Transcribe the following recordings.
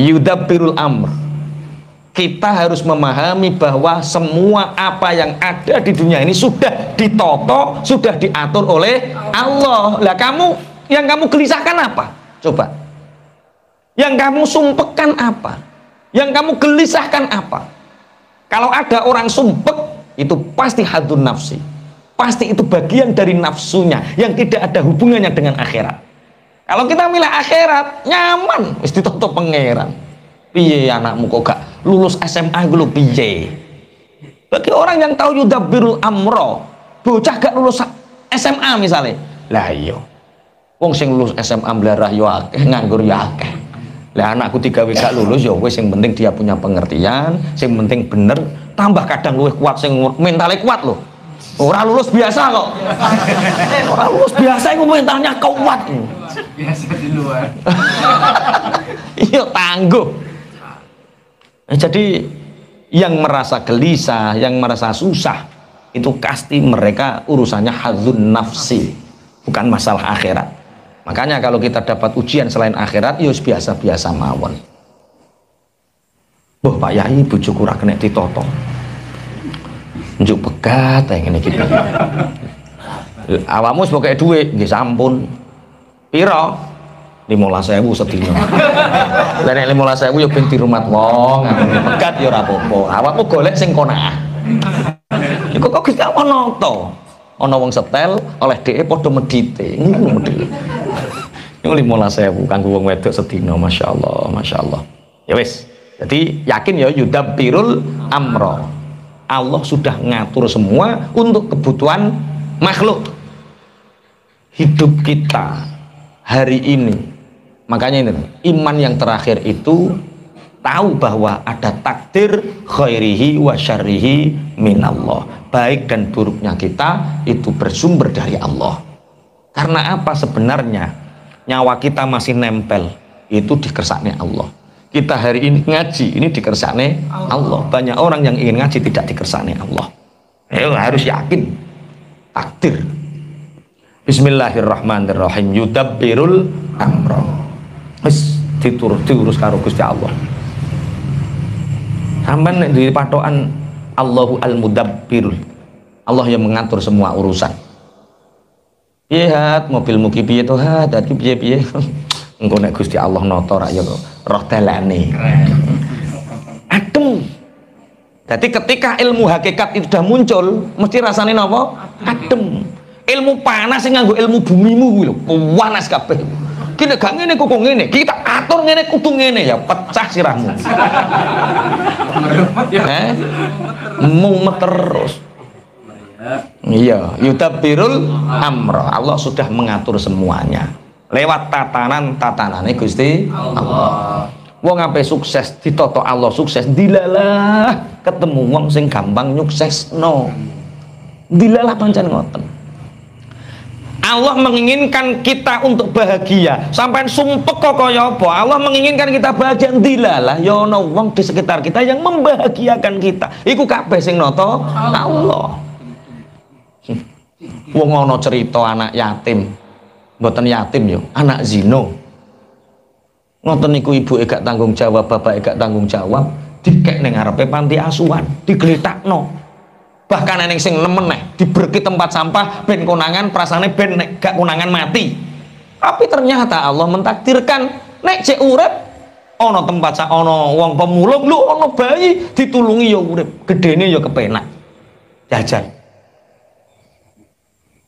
yudabbirul amr. Kita harus memahami bahwa semua apa yang ada di dunia ini sudah ditoto, sudah diatur oleh Allah. Lah yang kamu gelisahkan apa? Coba. Yang kamu sumpekkan apa? Yang kamu gelisahkan apa? Kalau ada orang sumpek, itu pasti hadun nafsi. Pasti itu bagian dari nafsunya yang tidak ada hubungannya dengan akhirat. Kalau kita milih akhirat, nyaman, mesti ditoto pangeran. Piye anakmu kok gak lulus SMA gue piye? Bagi orang yang tahu yudabbirul amro, bocah gak lulus SMA misalnya, lah iya, wong sing lulus SMA blarah yo akeh, nganggur yo akeh. Lah anakku 3 gak lulus yo wis, sing penting dia punya pengertian, sing penting bener, tambah kadang luwih kuat, sing mentalnya kuat loh. Ora lulus biasa kok. Ora lulus biasa iku mentalnya kuat. Biasa di luar. Iya tangguh. Jadi yang merasa gelisah, yang merasa susah, itu pasti mereka urusannya hadzun nafsi, bukan masalah akhirat. Makanya kalau kita dapat ujian selain akhirat, ya biasa-biasa mawon. Boh Pak Yai, bojoku ora kena ditoto. Njuk pegat ngene iki. Awakmu wis pokoke dhuwit, nggih sampun. Pira? 15.000 sedina. Lah nek 15.000 ya ben dirumat wong, pegat ya ora apa-apa. Awakmu golek sing konaah. Iku kok Gusti Allah nata. Ana wong setel oleh dhek padha medite. Ngono medite. Iku 15.000 kanggo wong wedok sedina, masyaallah, masyaallah. Ya wis. Jadi yakin ya yudabbirul amra. Allah sudah ngatur semua untuk kebutuhan makhluk. Hidup kita hari ini, makanya ini iman yang terakhir itu tahu bahwa ada takdir khairihi wa syarrihi minallah. Baik dan buruknya kita itu bersumber dari Allah. Karena apa sebenarnya nyawa kita masih nempel itu dikersaknya Allah. Kita hari ini ngaji ini dikersaknya Allah. Banyak orang yang ingin ngaji tidak dikersaknya Allah. Harus yakin takdir. Bismillahirrahmanirrahim. Yudabbirul amra. Wis diurus karo Gusti Allah. Sampeyan nek di patokan Allahu al-mudabbir. Allah yang mengatur semua urusan. Piye hat mobilmu ki piye to hat, dadi piye-piye. Engko nek Gusti Allah nata ra ya roh dalane. Adem. Jadi ketika ilmu hakikat itu sudah muncul, mesti rasane napa? Adem. Ilmu panas sing nganggo ilmu bumimu kuwi lho, panas kabeh. Ki nek gak ngene kok ngene, kita atur ngene kudu ngene ya pecah sirahmu. Mumet terus. Iya, yudabbirul amra. Allah sudah mengatur semuanya lewat tatanane Gusti Allah. Wong ape sukses ditoto Allah sukses, dilalah ketemu wong sing gampang nyuksesno. Dilalah pancen ngoten. Allah menginginkan kita untuk bahagia. Sampai sumpek kok kaya apa? Allah menginginkan kita bahagia. Dilalah ya ana wong di sekitar kita yang membahagiakan kita. Iku kabeh sing nata Allah. Wong ana cerita anak yatim. Mboten yatim yo, anak zina. Ngoten niku ibuke gak tanggung jawab, bapake gak tanggung jawab, dikek ning ngarepe panti asuhan, digletakno. Bahkan eneng sing nemen neh, diberki tempat sampah ben konangan, prasane ben nek gak konangan mati. Tapi ternyata Allah mentakdirkan nek cek urip ana tempat ana wong pemulung, lho ana bayi ditulungi ya urip, gedene ya kepenak. Jajan.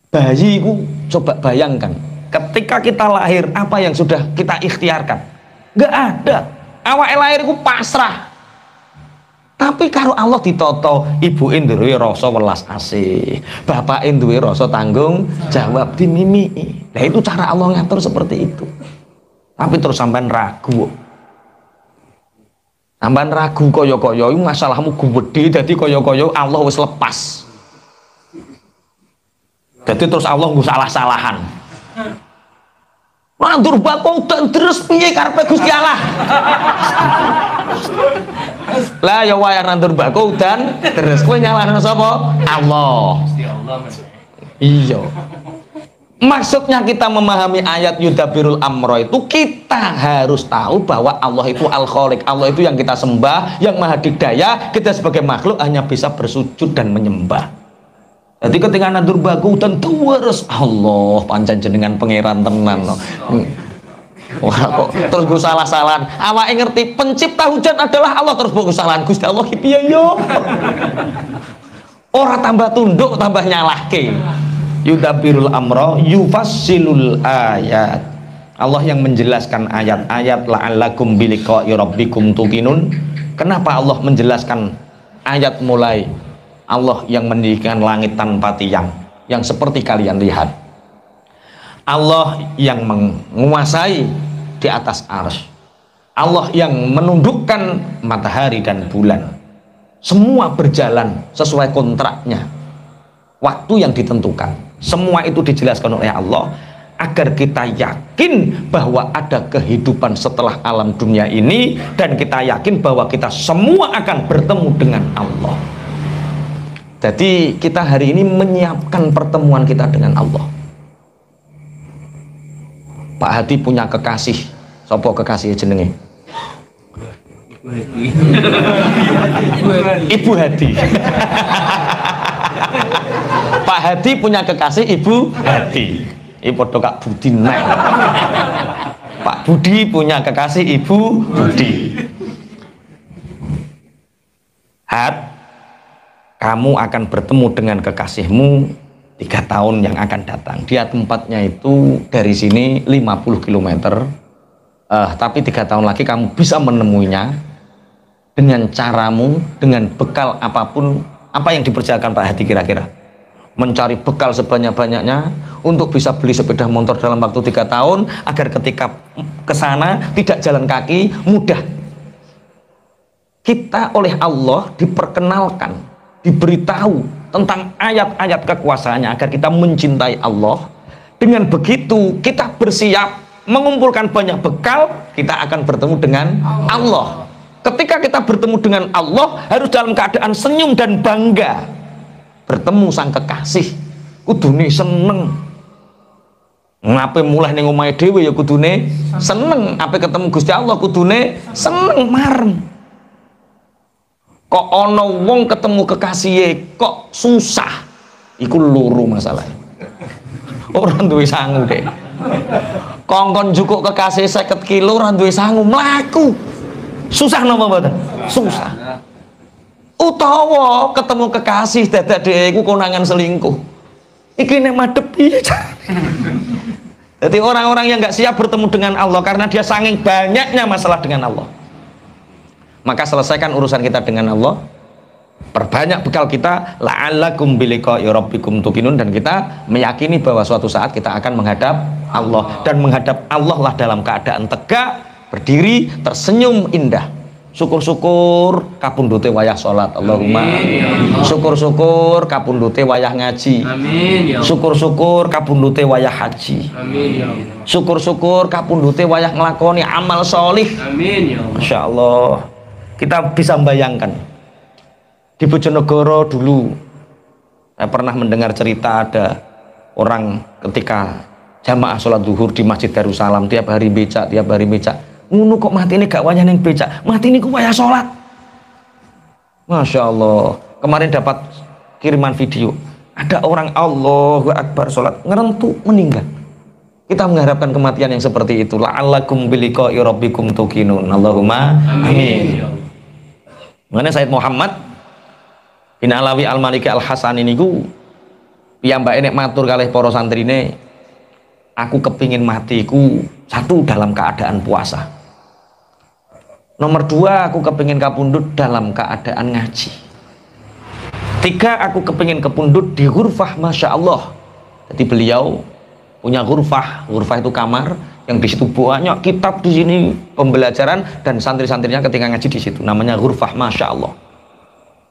Bayi iku coba bayangkan, ketika kita lahir apa yang sudah kita ikhtiarkan? Gak ada. Awake lahir iku pasrah. Tapi kalau Allah ditoto, ibuke duwe rasa welas asih, bapake duwe rasa tanggung jawab, dimimiki. Nah itu cara Allah ngatur seperti itu. Tapi terus sampean ragu. Sampean ragu kaya-kaya iku masalahmu gede, dadi kaya-kaya Allah wis lepas. Jadi terus Allah nggak salah-salahan. Nandur bako dan terus piye karepe Gusti Allah. Lah ya wayah nandur bako dan terus kowe nyalahno sapa? Allah. Gusti Allah. Iya. Maksudnya kita memahami ayat yudabbirul amro itu kita harus tahu bahwa Allah itu al-khaliq, Allah itu yang kita sembah, yang maha dikdaya. Kita sebagai makhluk hanya bisa bersujud dan menyembah. Jadi ketika nandur baku tentu harus Allah pancen jenengan pangeran tenan no. Wah kok terus gue salah-salahan. Awake ngerti pencipta hujan adalah Allah, terus gue kesalahan Gusti Allah ki piye yo. Ora tambah tunduk tambah nyalahke. Yudabbirul amra yufassilul ayat. Allah yang menjelaskan ayat-ayat la'allakum biliqa'i rabbikum tuqinun. Kenapa Allah menjelaskan ayat mulai Allah yang mendirikan langit tanpa tiang yang seperti kalian lihat. Allah yang menguasai di atas arsy. Allah yang menundukkan matahari dan bulan. Semua berjalan sesuai kontraknya. Waktu yang ditentukan. Semua itu dijelaskan oleh Allah agar kita yakin bahwa ada kehidupan setelah alam dunia ini, dan kita yakin bahwa kita semua akan bertemu dengan Allah. Jadi kita hari ini menyiapkan pertemuan kita dengan Allah. Pak Hadi punya kekasih. Sopo kekasih jenenge? Ibu Hadi. Pak Hadi punya kekasih Ibu Hadi. Ibu Kak Budi Neng. Pak Budi punya kekasih Ibu Budi. Hat, kamu akan bertemu dengan kekasihmu 3 tahun yang akan datang. Dia tempatnya itu dari sini 50 km. Tapi 3 tahun lagi kamu bisa menemuinya dengan caramu, dengan bekal apapun. Apa yang dipersiapkan Pak Hadi kira-kira? Mencari bekal sebanyak-banyaknya untuk bisa beli sepeda motor dalam waktu 3 tahun agar ketika ke sana tidak jalan kaki, mudah. Kita oleh Allah diperkenalkan, diberitahu tentang ayat-ayat kekuasaannya agar kita mencintai Allah. Dengan begitu kita bersiap mengumpulkan banyak bekal, kita akan bertemu dengan Allah. Ketika kita bertemu dengan Allah harus dalam keadaan senyum dan bangga. Bertemu sang kekasih kudune seneng. Ngape mulai ning omahe dhewe ya kudune seneng, ape ketemu Gusti Allah kudune seneng marem. Kok ono wong ketemu kekasih kok susah, iku loro masalah. Orang duwe sangu deh. Kongkon jukuk kekasih 50 kilo ora duwe sangu mlaku. Susah napa mboten? Susah. Utawa ketemu kekasih dadak dhewe iku konangan selingkuh. Iki nek madhep piye? Jadi orang-orang yang nggak siap bertemu dengan Allah karena dia saking banyaknya masalah dengan Allah. Maka selesaikan urusan kita dengan Allah. Perbanyak bekal kita la'allakum biliqa'i rabbikum tuqinun, dan kita meyakini bahwa suatu saat kita akan menghadap Allah, dan menghadap Allah lah dalam keadaan tegak, berdiri, tersenyum indah. Syukur-syukur kapundhute wayah salat. Allahumma syukur-syukur kapundhute wayah ngaji. Amin. Syukur-syukur kapundhute wayah haji. Amin. Syukur-syukur kapundhute wayah nglakoni amal sholih. Amin. Masya Allah. Kita bisa membayangkan di Bojonegoro dulu saya pernah mendengar cerita ada orang ketika jamaah sholat zuhur di Masjid Darussalam tiap hari becak, ngono kok mati ini gak wayah neng becak, mati ini kok wayah sholat. Masya Allah. Kemarin dapat kiriman video ada orang Allahu Akbar sholat ngerentu meninggal. Kita mengharapkan kematian yang seperti itu. La'allakum biliqa'i rabbikum tuqinun. Allahumma amin. Mengenai Sayyid Muhammad bin Alawi Al-Maliki Al-Hasan ini ku piyambake nek matur kalih para santrine, aku kepingin matiku satu dalam keadaan puasa, nomor 2 aku kepingin kapundhut dalam keadaan ngaji, 3 aku kepingin kapundhut di ghurfah Masya Allah. Jadi beliau punya ghurfah itu kamar yang di situ banyak kitab, di sini pembelajaran, dan santri-santrinya ketika ngaji di situ, namanya ghurfah Masya Allah.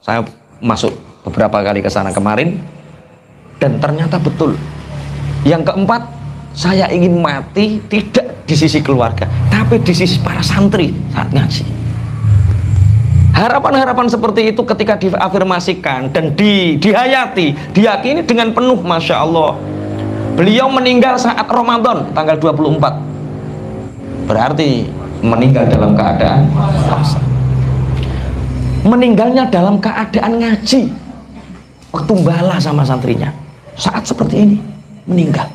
Saya masuk beberapa kali ke sana kemarin dan ternyata betul. Yang keempat, saya ingin mati tidak di sisi keluarga tapi di sisi para santri saat ngaji. Harapan-harapan seperti itu ketika diafirmasikan dan dihayati, diyakini dengan penuh, Masya Allah, Beliau meninggal saat Ramadan tanggal 24. Berarti meninggal dalam keadaan puasa. Meninggalnya dalam keadaan ngaji. Waktu bala sama santrinya. Saat seperti ini meninggal.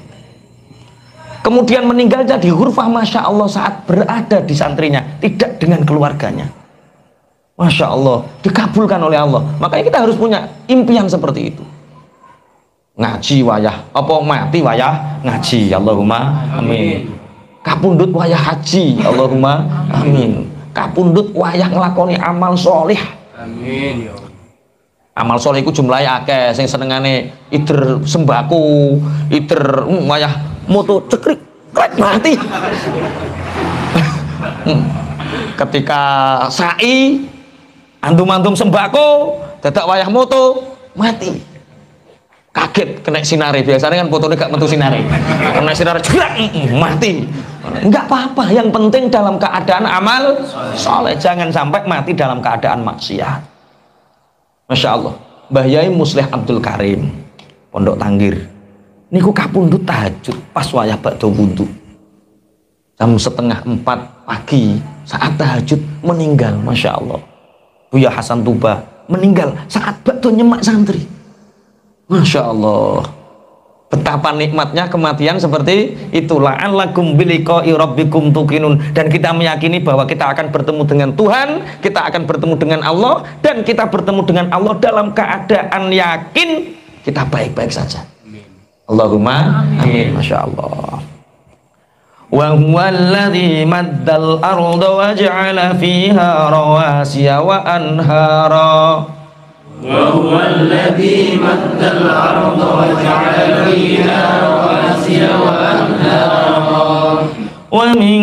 Kemudian meninggal jadi hurfah Masya Allah saat berada di santrinya, tidak dengan keluarganya. Masya Allah, dikabulkan oleh Allah. Makanya kita harus punya impian seperti itu. Ngaji wayah, apa mati wayah ngaji, Allahumma amin. Kapundut wayah haji, Allahumma amin. Kapundut wayah ngelakoni amal soleh, Amin ya. amal soleh itu jumlahnya akeh. Sing senengane ider sembako, ider wayah moto cekrik krek mati. Ketika sa'i antum-antum sembako dadak wayah moto mati, kaget kena sinare. Biasanya kan fotonya gak metu sinare, kena sinare jegrak mati. Enggak apa-apa, yang penting dalam keadaan amal soleh, jangan sampai mati dalam keadaan maksiat. Masya Allah. Mbah Yai Muslih Abdul Karim Pondok Tanggir niku kapundhut tahajud pas wayah bakda wudhu jam 3:30 pagi saat tahajud meninggal. Masya Allah. Buya Hasan Tuba meninggal saat bakda nyemak santri. Masya Allah, betapa nikmatnya kematian seperti itulah. La'allakum biliqa'i rabbikum tuqinun. Dan kita meyakini bahwa kita akan bertemu dengan Tuhan, kita akan bertemu dengan Allah, dan kita bertemu dengan Allah dalam keadaan yakin kita baik-baik saja. Allahumma amin. Masya Allah. Wa huwa alladhi maddal arda wa ja'ala fiha rawasiya wa anhara. وهو الذي مد الأرض وجعل فيها رواسي وأنهارا ومن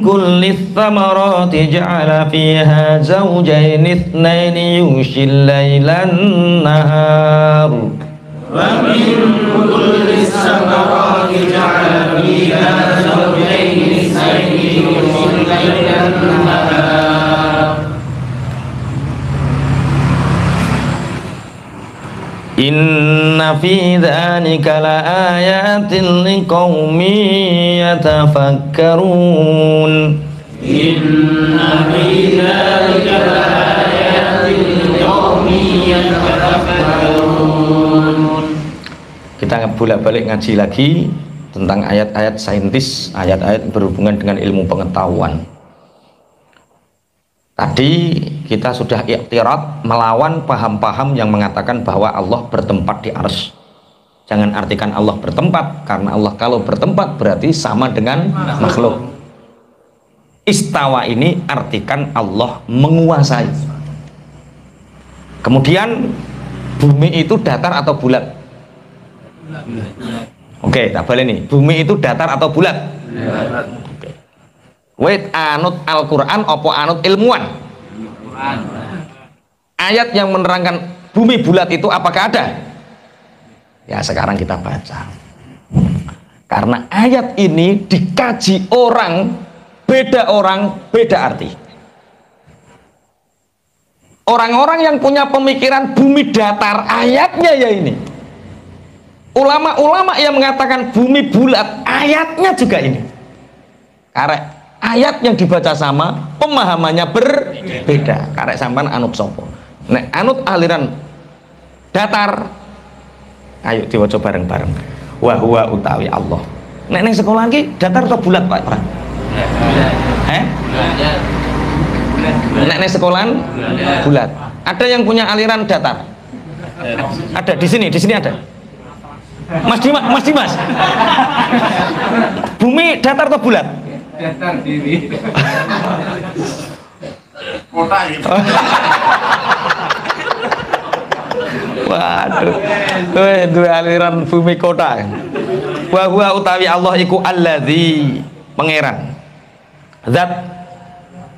كل الثمرات جعل فيها زوجين اثنين يغشي الليل النهار ومن كل الثمرات جعل فيها زوجين اثنين يغشي الليل النهار Inna fi dzalika laayatin liqaumin yatafakkarun. Inna fi dzalika laayatin liqaumin yatafakkarun. Kita bolak-balik ngaji lagi tentang ayat-ayat saintis, ayat-ayat berhubungan dengan ilmu pengetahuan. Tadi kita sudah iktirat melawan paham-paham yang mengatakan bahwa Allah bertempat di arsy. Jangan artikan Allah bertempat, karena Allah kalau bertempat berarti sama dengan makhluk. Istawa ini artikan Allah menguasai. Kemudian bumi itu datar atau bulat? Oke, tak balik nih. Bumi itu datar atau bulat? Wait, anut Al-Quran opo anut ilmuwan? Ayat yang menerangkan bumi bulat itu apakah ada? Ya sekarang kita baca. Karena ayat ini dikaji orang, beda arti. Orang-orang yang punya pemikiran bumi datar, ayatnya ya ini. Ulama-ulama yang mengatakan bumi bulat, ayatnya juga ini. Karena ayat yang dibaca sama, pemahamannya berbeda. Karek sampan anut sopo. Nek anut aliran datar, ayo diwaca bareng-bareng. Wa huwa utawi Allah. Nek neng sekolah lagi datar atau bulat Pak Pran? Nek neng sekolahan bulat. Ada yang punya aliran datar? Ada di sini ada. Mas Dimas. Bumi datar atau bulat? Datar diri. Kota itu. Waduh, itu aliran bumi kota. Wa huwa utawi Allah iku alladzi pangeran. Zat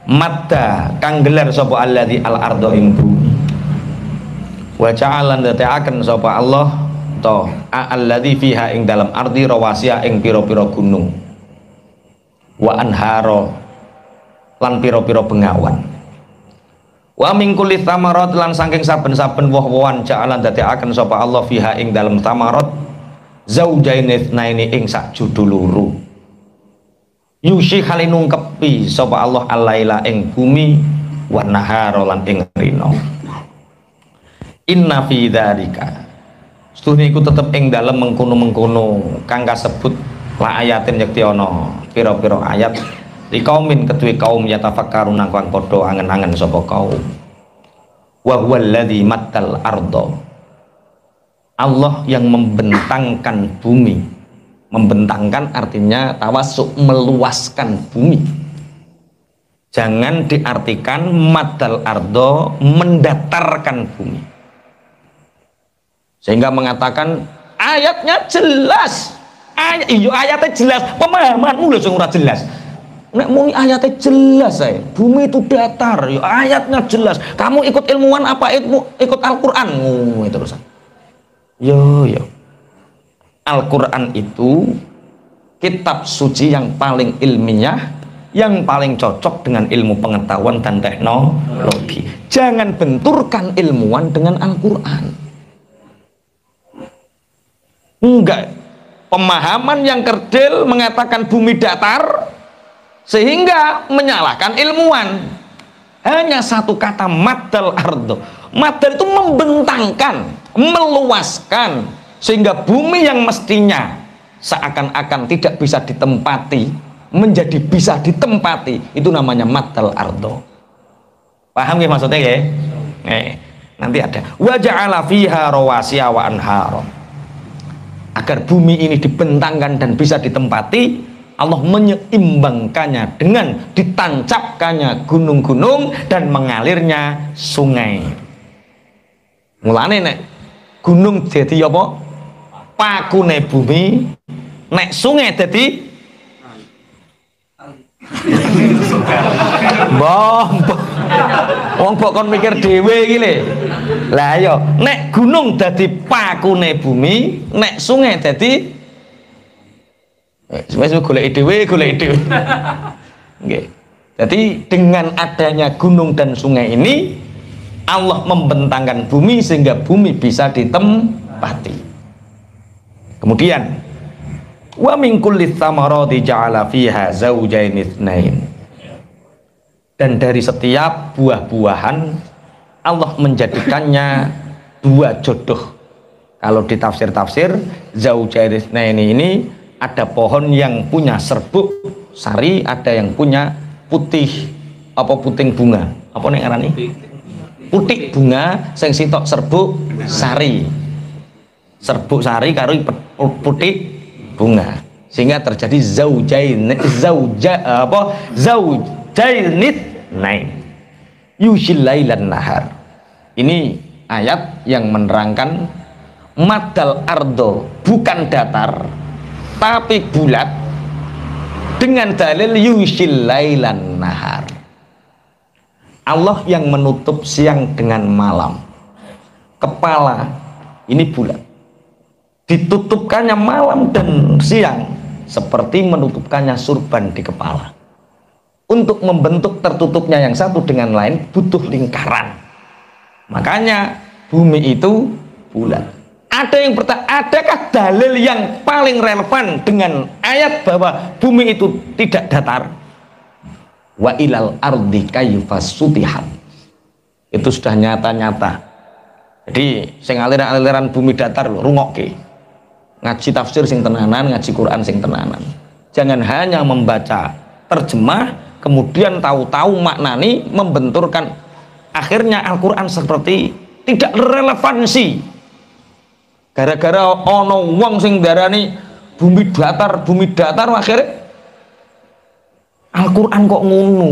madda kang gelar sapa alladzi al ardo ing bumi. Wa ja'alan data'aken sapa Allah to alladzi fiha ing dalam ardi rawasiya ing pira-pira gunung. Wa anharo lan pira-pira bengawan. Wa min kulli thamarat lan saking saben-saben woh-wohan ja'alan dadekaken sapa Allah fiha ing dalem thamarat zaujaini itsnaini ing sak judul loro. Yusi halinung kepi sapa Allah alaila ing bumi wan nahara lan ing rino. Inna fi dzalika setuhne iku tetep ing dalem mengkono-mengkono kang kasebut la ayatin yakti ana pira-pira ayat li kaumin ketuwe kaum yatafakkaruna kang padha angen-angen sapa kaum. Wa huwal ladzi mattal arda, Allah yang membentangkan bumi. Membentangkan artinya tawasuk, meluaskan bumi. Jangan diartikan maddal ardo, mendatarkan bumi. Sehingga mengatakan ayatnya jelas. Ayatnya jelas, pemahamanmu lho sing ora jelas. Nek muni ayatnya jelas saya, bumi itu datar, ya ayatnya jelas. Kamu ikut ilmuwan apa ikut Al-Qur'an? Itu terusan. Yo. Al-Quran itu kitab suci yang paling ilmiah, yang paling cocok dengan ilmu pengetahuan dan teknologi. Jangan benturkan ilmuwan dengan Al-Quran. Enggak, pemahaman yang kerdil mengatakan bumi datar sehingga menyalahkan ilmuwan. Hanya satu kata maddal ardo. Maddal itu membentangkan, meluaskan, sehingga bumi yang mestinya seakan-akan tidak bisa ditempati menjadi bisa ditempati. Itu namanya maddal ardo. Paham nggih maksudnya ya? Nanti ada wa ja'ala fiha rawasiya wa anhara. Agar bumi ini dibentangkan dan bisa ditempati, Allah menyeimbangkannya dengan ditancapkannya gunung-gunung dan mengalirnya sungai. Mulane nek gunung jadi apa? Pakune bumi, nek sungai dadi wong kok kon mikir dhewe iki lho. Lah ya, nek gunung dadi pakune bumi, nek sungai dadi wis goleki dhewe. Nggih. Jadi dengan adanya gunung dan sungai ini Allah membentangkan bumi sehingga bumi bisa ditempati. Kemudian wa min kulli tsamarati ja'ala fiha zawjayn itsnain. Dan dari setiap buah-buahan Allah menjadikannya dua jodoh. Kalau di tafsir-tafsir zawjayn itsnain ini ada pohon yang punya serbuk sari, ada yang punya puting bunga. Apa nek ngarani? Putik bunga sing sitok serbuk sari. Serbuk sari karo putik bunga, sehingga terjadi zaujainit nain yushil lailan nahar. Ini ayat yang menerangkan maddal ardo bukan datar tapi bulat dengan dalil yushil lailan nahar. Allah yang menutup siang dengan malam. Kepala ini bulat, ditutupkannya malam dan siang seperti menutupkannya surban di kepala. Untuk membentuk tertutupnya yang satu dengan lain butuh lingkaran. Makanya bumi itu bulat. Ada yang bertanya, adakah dalil yang paling relevan dengan ayat bahwa bumi itu tidak datar? Wa ilal ardi kayfas sutihat. Itu sudah nyata-nyata. Jadi sing aliran-aliran bumi datar lho, rungokke. Ngaji tafsir sing tenanan, ngaji Quran sing tenanan. Jangan hanya membaca terjemah kemudian tahu-tahu maknani membenturkan, akhirnya Al-Quran seperti tidak relevansi gara-gara ono wong sing darani bumi datar akhirnya Al-Quran kok ngono,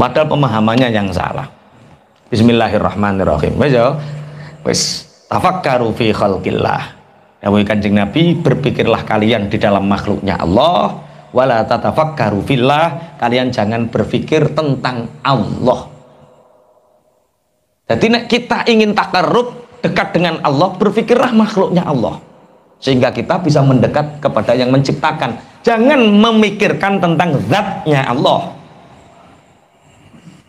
padahal pemahamannya yang salah. Bismillahirrahmanirrahim. Wes tafakkaru fi khalqillah. Dawuh Kanjeng Nabi, berpikirlah kalian di dalam makhluknya Allah. Wala tatafakkaru fillah, kalian jangan berpikir tentang Allah. Jadi nek kita ingin takarrub, dekat dengan Allah, berpikirlah makhluknya Allah, sehingga kita bisa mendekat kepada yang menciptakan. Jangan memikirkan tentang zatnya Allah.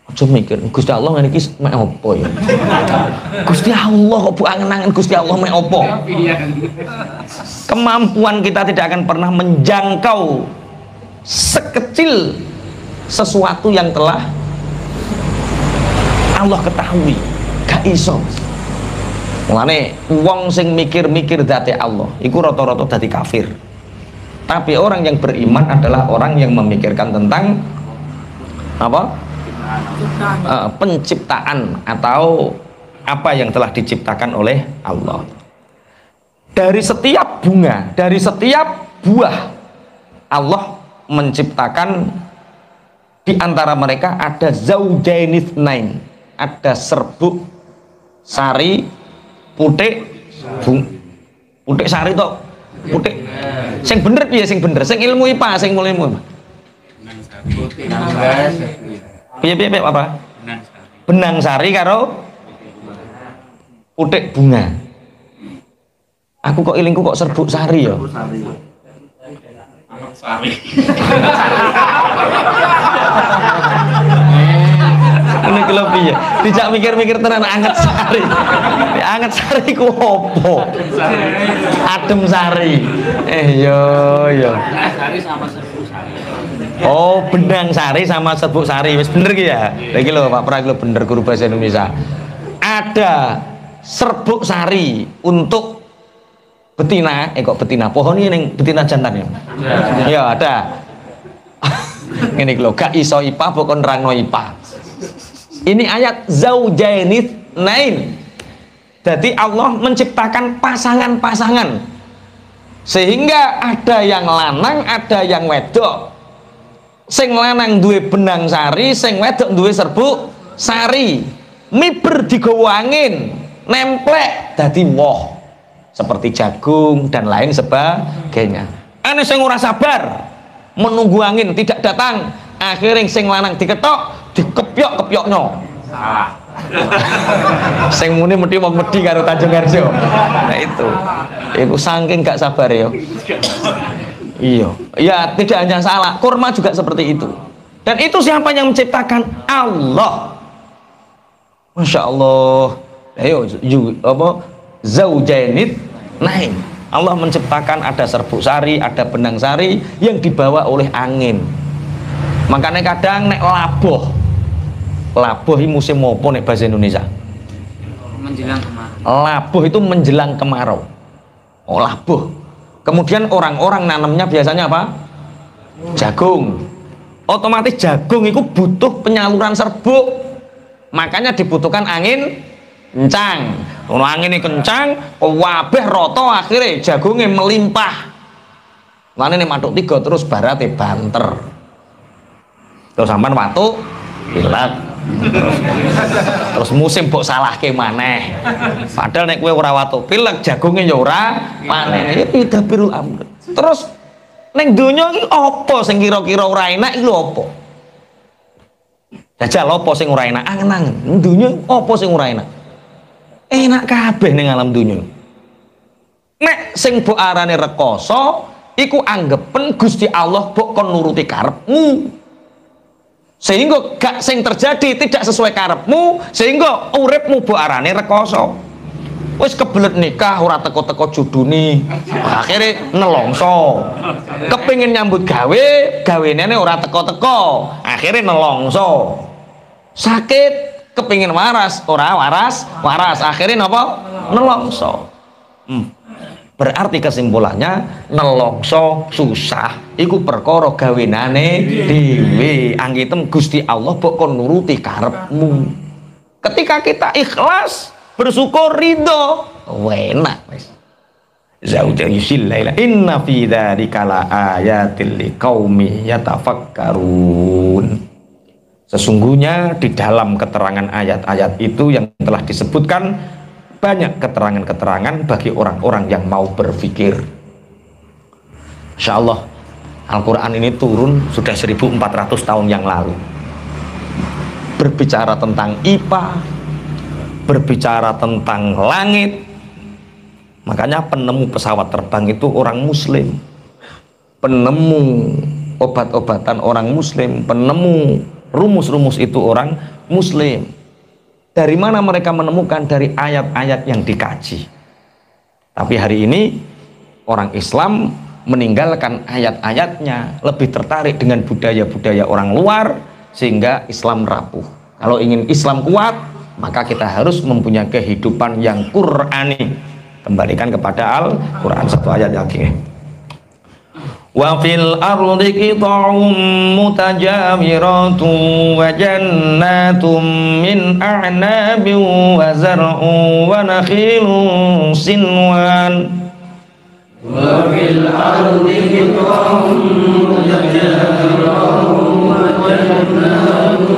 Aja mikir Gusti Allah ngene iki mek apa ya. Gusti Allah kok bu angen-angen Gusti Allah mek apa. Kemampuan kita tidak akan pernah menjangkau sekecil sesuatu yang telah Allah ketahui. Gak iso. Mulane wong sing mikir-mikir dzate Allah iku rata-rata dadi kafir. Tapi orang yang beriman adalah orang yang memikirkan tentang apa? Penciptaan atau apa yang telah diciptakan oleh Allah. Dari setiap bunga, dari setiap buah, Allah menciptakan di antara mereka ada zaujainitsnain, ada serbuk sari putik putik sari tok putik sing bener piye sing bener sing ilmu IPA sing mulai ilmu piye apa benang sari karo putik bunga. Aku kok ilingku kok serbuk sari ya Sari. ini kalau piye dijak mikir-mikir tenan anget sari. Anget sari ku opo? Adem sari. Yo. Sari sama serbuk sari. Oh, benang sari sama serbuk sari. Wis bener ki ya. Lah iki lho Pak Pra lho bener guru bahasa Indonesia. Ada serbuk sari untuk betina, kok betina pohon ini ning betina jantan ya. Ya ada. Ngene iki lho gak iso IPA pokon nerangno IPA. Ini ayat zaujainitsnain. Jadi Allah menciptakan pasangan-pasangan sehingga ada yang lanang, ada yang wedok. Sing lanang duwe benang sari, sing wedok duwe serbuk sari. Miber digawa angin, nemplek dadi woh seperti jagung dan lain sebagainya. Ana sing ora sabar menunggu angin tidak datang, akhirnya sing lanang diketok dikepyok-kepyokno. Salah. Sing muni mesti wong medhi karo Tanjung Harjo. Nah itu saking gak sabar ya. Iya, ya tidak hanya salah, kurma juga seperti itu. Dan itu siapa yang menciptakan? Allah. Masya Allah. Ayo, apa? Zaujainitsnain. Allah menciptakan ada serbuk sari, ada benang sari yang dibawa oleh angin. Makanya kadang nek labuh ini musim apa nek bahasa Indonesia? Menjelang kemarau. Labuh itu menjelang kemarau. Oh, labuh. Kemudian orang-orang nanamnya biasanya apa? Jagung. Otomatis jagung itu butuh penyaluran serbuk. Makanya dibutuhkan angin kencang. Kalau angin ini kencang, wabeh roto akhirnya jagungnya melimpah. Lalu ini matuk tiga terus barate banter. Terus sampean watu pilek. Terus musim mbok salahke maneh. Padahal nek kowe ora watu pilek jagungnya ya ora maneh. Iki dabirul amr. Terus ning donya iki apa sing kira-kira ora enak iki lho apa? Jajal apa sing ora enak? Angen-angen. Ning donya apa sing ora enak? Enak kabeh ning alam donya. Nek sing mbok arane rekoso iku anggepen Gusti Allah mbok kon nuruti karepmu. Sehingga gak sing terjadi tidak sesuai karepmu, sehingga uripmu mbok arane rekoso. Wis kebelet nikah ora teko-teko judune, akhirnya nelongso. Kepengin nyambut gawe, gawenane ora teko-teko, akhirnya nelongso. Sakit, kepengin waras, ora waras, akhirnya napa? Nelongso. Berarti kesimpulannya nelongso susah iku perkara gawenane dhewe. Anggitem Gusti Allah mbok kon nuruti karepmu. Ketika kita ikhlas bersyukur ridho enak wis. Zauja yusillaila inna fi dzalika la ayatil liqaumi yatafakkarun. Sesungguhnya di dalam keterangan ayat-ayat itu yang telah disebutkan banyak keterangan-keterangan bagi orang-orang yang mau berpikir. Insya Allah Al-Quran ini turun sudah 1400 tahun yang lalu, berbicara tentang IPA, berbicara tentang langit. Makanya penemu pesawat terbang itu orang muslim, penemu obat-obatan orang muslim, penemu rumus-rumus itu orang muslim. Dari mana mereka menemukan? Dari ayat-ayat yang dikaji. Tapi hari ini orang Islam meninggalkan ayat-ayatnya, lebih tertarik dengan budaya-budaya orang luar, sehingga Islam rapuh. Kalau ingin Islam kuat, maka kita harus mempunyai kehidupan yang Qur'ani. Kembalikan kepada Al-Quran. Satu ayat lagi. Wa fil ardi qita'un mutajawiratun wa jannatum min a'nabin wa zar'un wa nakhilun sinwan. Wa fil ardi qita'un mutajawiratun wa jannatun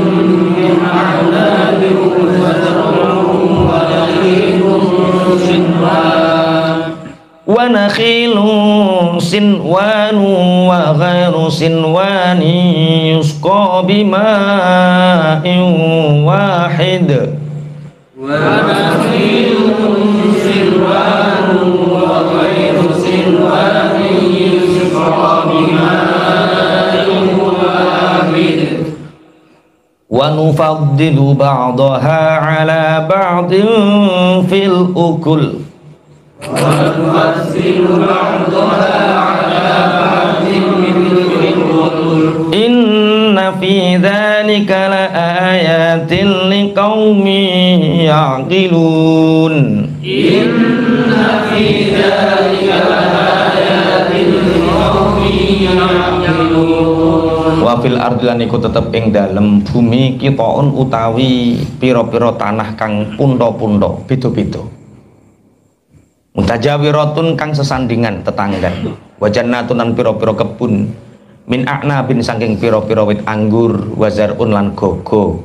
min a'nabin wa zar'un wa nakhilun sinwan. Wa nakhilun sinwanu wa ghairu sinwani yusqa bima'in wahid. Wa nakhilun sinwanu wa ghairu sinwani yusqa bima'in wahid. Wa nufaddilu ba'daha ala ba'din fil ukul. Inna fi dzalika laayatin liqaumin ya'qilun. Inna fi dzalika laayatin liqaumin ya'qilun. Wa fil ardi lan iku tetep ing dalem bumi kitaun utawi pira-pira tanah kang pundo-pundo beda-beda. Mutajawiratun kang sesandingan tetanggan, wa jannatun lan pira-pira kebun, min a'nabin saking pira-pira wit anggur, wa zar'un lan gogo,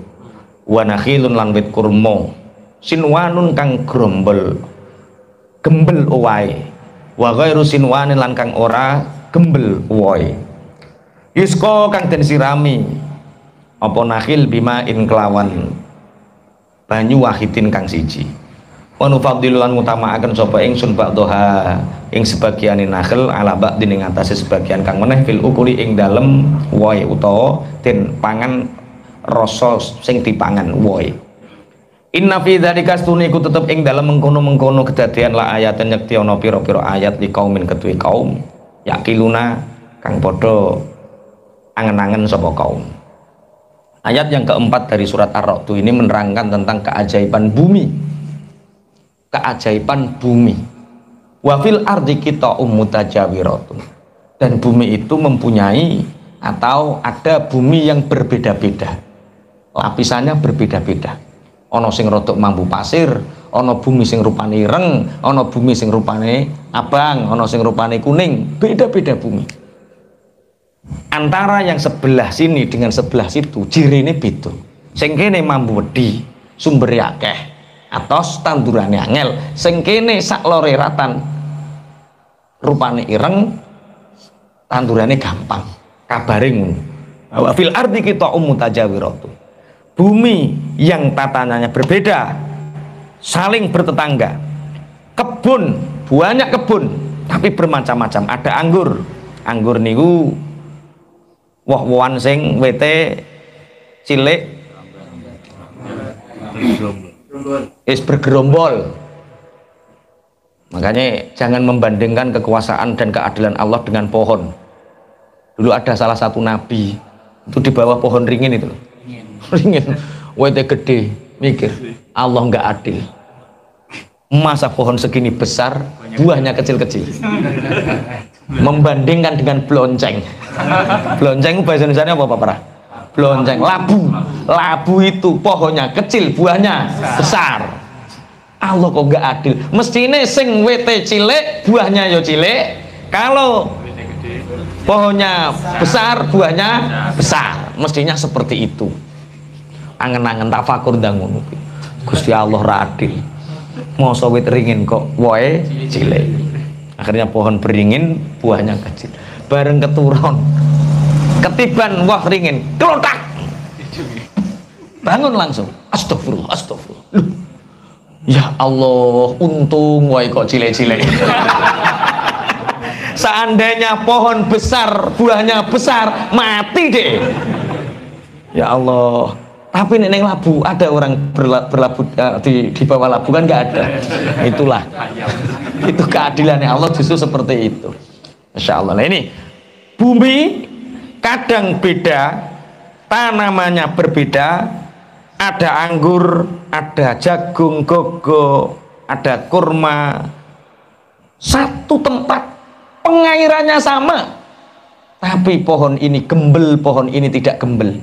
wa nakhilun lan wit kurma, sinwanun kang grombol gembel uwae, wa ghairu sinwanin lan kang ora gembel uwae. Yusqa kang den sirami apa nakhil bima in kelawan banyu wahidin kang siji. Wa nufaddilu lan ngutamakaken sapa ingsun ba'daha ing sebagiane nakhl ala ba'din ing atase sebagian kang meneh fil ukuli ing dalem woe utawa den pangan rasa sing dipangan woe. Inna fi dzalika stuniku tetep ing dalem mengkono-mengkono kedadian la ayatan nyekti ana pira-pira ayat li kaumin kedue kaum yakiluna kang padha angen-angen sapa kaum. Ayat yang keempat dari surat Ar-Ra'd ini menerangkan tentang keajaiban bumi. Keajaiban bumi. Wa fil ardi qita'um mutajawiratun. Dan bumi itu mempunyai atau ada bumi yang berbeda-beda. Lapisannya berbeda-beda. Ana sing rodok mambu pasir, ana bumi sing rupane ireng, ana bumi sing rupane abang, ana sing rupane kuning, beda-beda bumi. Antara yang sebelah sini dengan sebelah situ jirine beda. Sing kene mambu wedi, sumbere akeh, atos tandurane angel. Sing kene sak lore ratan, rupane ireng, tandurane gampang. Kabare ngono. Wa fil ardi qita'um mutajawiratun. Bumi yang tatanannya berbeda, saling bertetangga. Kebun, banyak kebun, tapi bermacam-macam. Ada anggur. Anggur niku woh-wohan sing wete cilik is bergerombol. Makanya jangan membandingkan kekuasaan dan keadilan Allah dengan pohon. Dulu ada salah satu nabi itu di bawah pohon ringin itu, ringin, wete gede, mikir Allah nggak adil. Masa pohon segini besar, buahnya kecil-kecil. Membandingkan dengan blonceng. Blonceng bahasa Indonesia apa Pak? Blonceng, labu. Labu itu pohonnya kecil, buahnya besar. Allah kok nggak adil. Mestine sing wete cilik, buahnya yo cilik. Kalau pohonnya besar, buahnya besar. Mestinya seperti itu. Angen-angen tak fakur ndang ngono. Gusti Allah ra adil. Masa wit ringin kok woe cilik. Akhirnya pohon beringin, buahnya kecil. Bareng keturun, ketiban wah ringin, kelotak. Bangun langsung. Astagfirullah, astagfirullah. Loh, ya Allah, untung woe kok cilik-cilik. Seandainya pohon besar, buahnya besar, mati deh. Ya Allah, Tapi neng labu ada orang berlabuh di bawah labu kan nggak ada. Itulah itu keadilannya Allah justru seperti itu. Masya Allah. Nah ini bumi kadang beda, tanamannya berbeda, ada anggur, ada jagung, gogo, ada kurma, satu tempat pengairannya sama, tapi pohon ini gembel, pohon ini tidak gembel.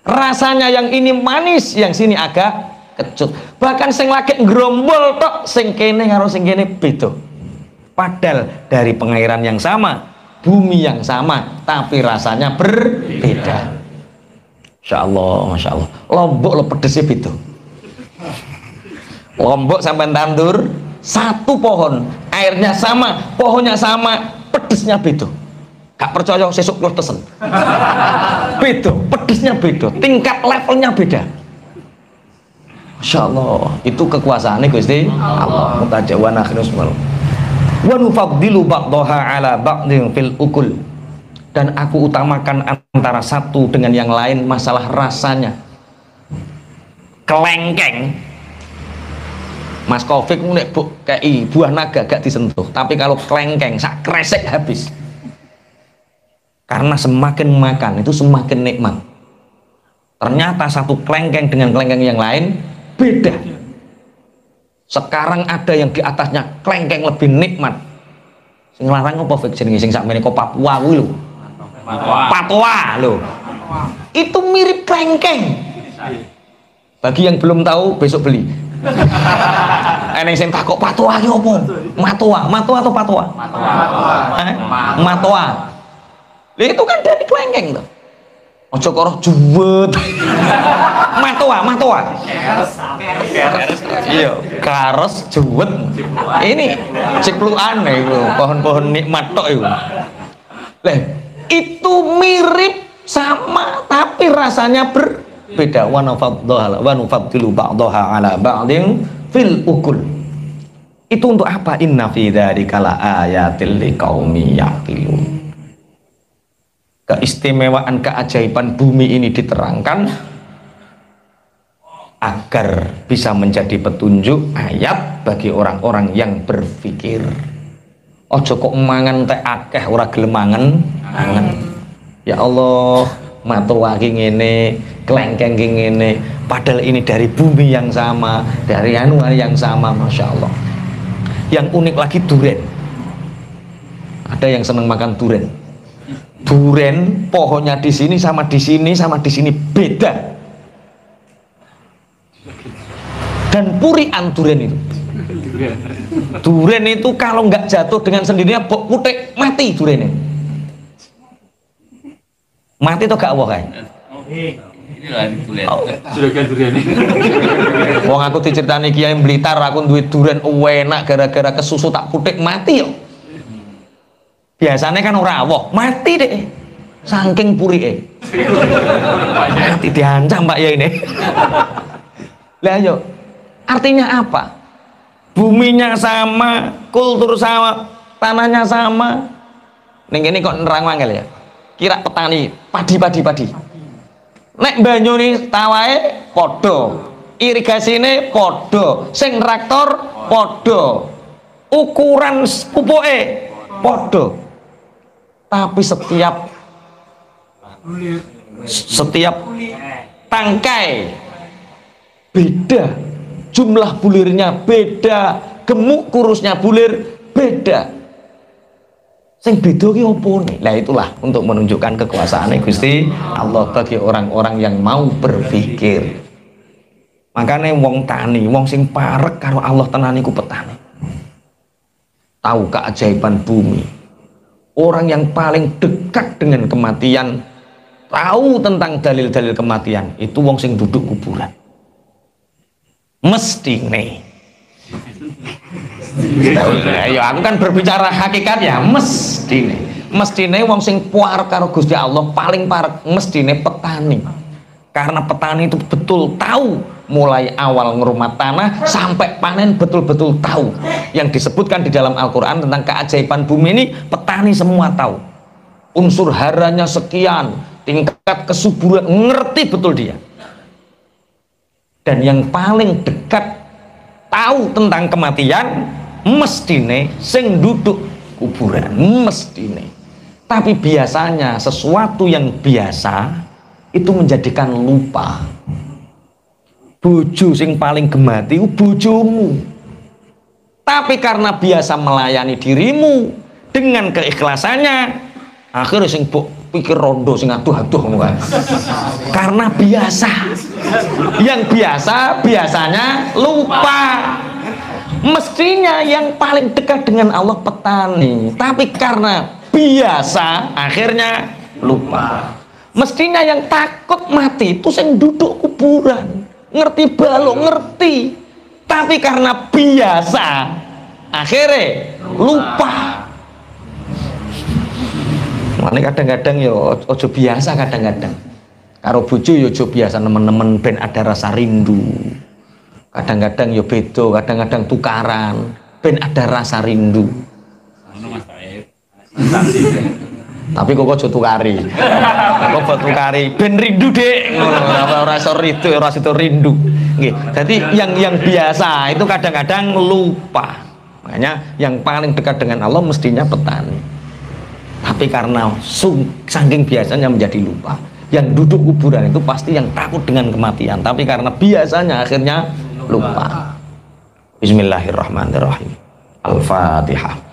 Rasanya yang ini manis, yang sini agak kecut. Bahkan sing lagi ngerombol tok, sing kene karo sing kene beda. Padahal dari pengairan yang sama, bumi yang sama, tapi rasanya berbeda. Masya Allah, Masya Allah. Lombok lo pedesnya beda. Lombok sampai tandur satu pohon, airnya sama, pohonnya sama, pedesnya beda. Gak percaya sesuk lo tesen. Beda, pedesnya beda, tingkat levelnya beda. Masya Allah, itu kekuasaannya Gusti Allah. Mutajawan akhirus malu. Wa nufaddilu ba'daha ala ba'din fil ukul. Dan aku utamakan antara satu dengan yang lain masalah rasanya. Kelengkeng. Mas Taufik nek kayak buah naga gak disentuh, tapi kalau kelengkeng sak kresek habis. Karena semakin makan itu semakin nikmat. Ternyata satu kelengkeng dengan kelengkeng yang lain beda. Sekarang ada yang di atasnya kelengkeng lebih nikmat. Sing larang apa Fik jenenge sing sakmene kok Papua kuwi lho. Patwa lho. Itu mirip kelengkeng. Bagi yang belum tahu besok beli. Eneng sing takok patwa ki opo? Matwa atau patwa? Matwa. Lah itu kan dari kelengkeng tuh. Ojo karo juwet. Matwa. Iya, karos juwet. Ini ciplukan itu, pohon-pohon nikmat tok itu. Lah, itu mirip sama tapi rasanya berbeda. Wa nufaddilu ba'daha ala ba'din fil ukul. Itu untuk apa? Inna fi dzalika laayatil liqaumi yaqilun. Keistimewaan keajaiban bumi ini diterangkan agar bisa menjadi petunjuk ayat bagi orang-orang yang berpikir. Ojo kok mangan teh akeh ora gelem mangan. Ya Allah, matwa ki ngene, kelengkeng ki ngene, padahal ini dari bumi yang sama, dari anu yang sama, Masya Allah. Yang unik lagi duren. Ada yang senang makan duren. Duren pohonnya di sini sama di sini sama di sini beda. Dan purian duren itu. Duren itu kalau nggak jatuh dengan sendirinya putek mati durennya. Mati atau gak wah wong aku diceritani Kiai Blitar aku duit duren enak gara-gara kesusu tak putek mati yo. Biasanya kan ora woh, mati deh. Saking purike. Mati diancam Pak ya ini. Lah yo, artinya apa? Buminya sama, kultur sama, tanahnya sama. Ning kene kok nerang wangel ya. Kira petani, padi. Nek banyu ni tawae padha, irigasine padha, sing traktor padha, ukuran pupuke padha. Tapi setiap tangkai beda, jumlah bulirnya beda, gemuk kurusnya bulir beda. Sing beda ki opo nih? Lah itulah untuk menunjukkan kekuasaan Gusti Allah bagi orang-orang yang mau berpikir. Makanya wong tani, wong sing parek karo Allah tenan iku petani. Tahu keajaiban bumi. Orang yang paling dekat dengan kematian, tahu tentang dalil-dalil kematian, itu wong sing duduk kuburan. Mestine. Ya aku kan berbicara hakikat ya, mestine wong sing parek karo Gusti Allah paling parek mestine petani. Karena petani itu betul tahu mulai awal ngerumat tanah sampai panen betul-betul tahu. Yang disebutkan di dalam Al-Quran tentang keajaiban bumi ini petani semua tahu. Unsur haranya sekian, tingkat kesuburan ngerti betul dia. dan yang paling dekat tahu tentang kematian mestine sing duduk kuburan, mestine. Tapi biasanya sesuatu yang biasa itu menjadikan lupa. Bojo sing paling gemati bojomu, tapi karena biasa melayani dirimu dengan keikhlasannya, akhirnya sing pikir rondo sing aduh-aduh kan. Karena biasa. Yang biasa biasanya lupa. Mestinya yang paling dekat dengan Allah petani, tapi karena biasa akhirnya lupa. Mestinya yang takut mati itu sing duduk kuburan, ngerti balok ngerti, tapi karena biasa akhirnya lupa. Makanya kadang-kadang yo ojo biasa, kadang-kadang karo bojo yo ojo biasa nemen-nemen ben ada rasa rindu. Kadang-kadang yo bedo, kadang-kadang tukaran ben ada rasa rindu. Tapi kok ojo tukari. Kok tukari ben rindu dek. Ora iso rindu, ora iso rindu. Nggih. Dadi yang biasa itu kadang-kadang lupa. Makanya yang paling dekat dengan Allah mestinya petani. Tapi karena saking biasanya menjadi lupa. Yang duduk kuburan itu pasti yang takut dengan kematian, tapi karena biasanya akhirnya lupa. Bismillahirrahmanirrahim. Al-Fatihah.